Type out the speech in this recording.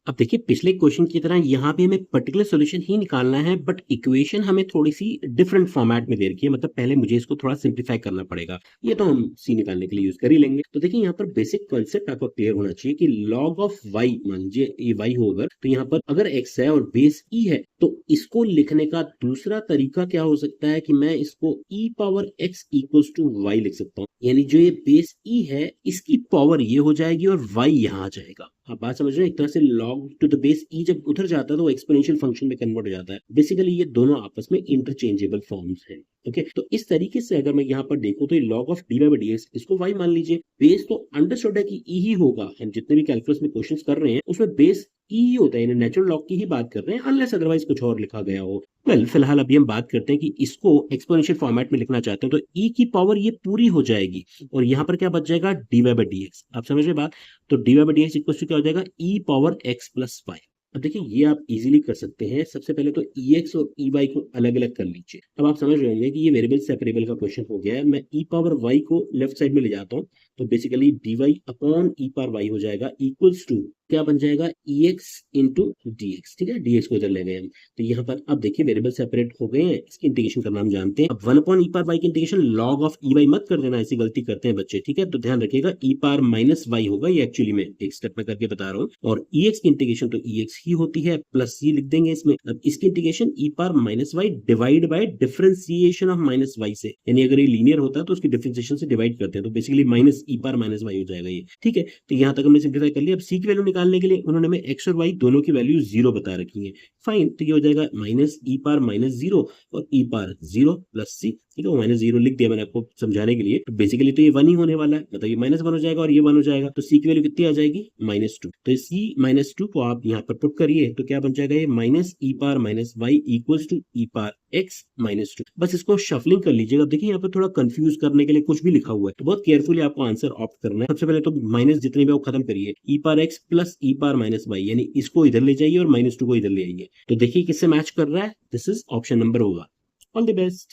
अब देखिए पिछले क्वेश्चन की तरह यहाँ पे हमें पर्टिकुलर सॉल्यूशन ही निकालना है, बट इक्वेशन हमें थोड़ी सी डिफरेंट फॉर्मेट में दे रखी है। मतलब पहले मुझे इसको थोड़ा सिंप्लीफाई करना पड़ेगा। ये तो हम सी निकालने के लिए यूज कर ही लेंगे। तो देखिए यहाँ पर बेसिक कॉन्सेप्ट आपको क्लियर होना चाहिए कि लॉग ऑफ वाई, मान लीजिए ये वाई हो, अगर तो यहाँ पर अगर एक्स है और बेस ई है, तो इसको लिखने का दूसरा तरीका क्या हो सकता है कि मैं इसको e power x equals to y लिख सकता हूँ। यानी जो ये बेस ई है इसकी पावर ये हो जाएगी और वाई यहाँ आ जाएगा। आप बात समझ रहे हैं? एक तरह से log टू द बेस ई जब उधर जाता है तो वो एक्सपोनेंशियल फंक्शन में कन्वर्ट हो जाता है। बेसिकली ये दोनों आपस में इंटरचेंजेबल फॉर्म्स हैं। ओके, तो इस तरीके से अगर मैं यहाँ पर देखूं तो ये log of D by d x, इसको y मान लीजिए। बेस तो अंडरस्टूड है कि ई ही होगा। हम जितने भी कैलकुलस में क्वेश्चंस कर रहे हैं उसमें बेस ई ही होता है, यानी नेचुरल लॉग की ही बात कर रहे हैं, अनलेस अदरवाइज कुछ और लिखा गया हो। फिलहाल अभी हम बात करते हैं कि इसको एक्सपोनेंशियल फॉर्मेट में लिखना चाहते हैं, तो ई की पावर ये पूरी हो जाएगी और यहाँ पर क्या बच जाएगा, d y by d x. आप समझ रहे बात? तो d y by d x equal to क्या हो जाएगा, e power x plus y. अब देखिए ये आप इजीली कर सकते हैं। सबसे पहले तो ई एक्स और ई वाई को अलग अलग कर लीजिए। अब आप समझ रहे होंगे कि ये वेरिएबल सेपरेबल का क्वेश्चन हो गया है। मैं ई पावर वाई को लेफ्ट साइड में ले जाता हूँ, तो basically D Y upon e power Y हो जाएगा इक्वल्स टू क्या बन जाएगा, ई एक्स इंटू डी एक्स। ठीक है, डी एक्स को इधर ले गए हम। तो यहाँ पर अब देखिए वेरिएबल सेपरेट हो गए हैं, इसकी इंटीग्रेशन करना हम जानते हैं। अब one upon e power y की integration log of e y मत कर देना, ऐसी गलती करते हैं बच्चे। ठीक है, तो ध्यान रखिएगा ई पावर माइनस वाई होगा, ये एक्चुअली में एक स्टेप में करके बता रहा हूँ। और ई एक्स की इंटीग्रेशन तो ई एक्स ही होती है, प्लस सी लिख देंगे इसमें। अब इसकी integration e power minus y divide by differentiation of minus y से, यानी अगर ये लीनियर होता है तो उसकी डिफरेंशिएशन से डिवाइड करते हैं, तो basically minus e power minus Y हो जाएगा ये। ठीक है, तो यहाँ तक हमने सिंप्लीफाई कर लिया। अब सी की वैल्यू निकालने के लिए उन्होंने एक्स और वाई दोनों की वैल्यू जीरो बता रखी है। फाइन, तो ये हो जाएगा minus e power minus zero और ई पावर जीरो प्लस सी। ठीक है, माइनस जीरो लिख दिया मैंने आपको समझाने के लिए। तो बेसिकली तो ये वन ही होने वाला है, मतलब ये माइनस वन हो जाएगा और ये वन हो जाएगा। तो सी की वैल्यू कितनी आ जाएगी, माइनस टू। तो सी माइनस टू को आप यहाँ पर पुट करिए तो क्या बन जाएगा, ये minus e power minus y equals to e power x minus two. बस इसको शफलिंग कर लीजिएगा। देखिए यहाँ पर थोड़ा कंफ्यूज करने के लिए कुछ भी लिखा हुआ है, तो बहुत केयरफुली आपको आंसर ऑप्ट करना है। सबसे पहले तो माइनस जितनी भी वो खत्म करिए, ई पावर एक्स प्लस ई पावर माइनस वाई, यानी इसको इधर ले जाइए और माइनस टू को इधर ले आइए। तो देखिए किससे मैच कर रहा है, दिस इज ऑप्शन नंबर होगा। All the best.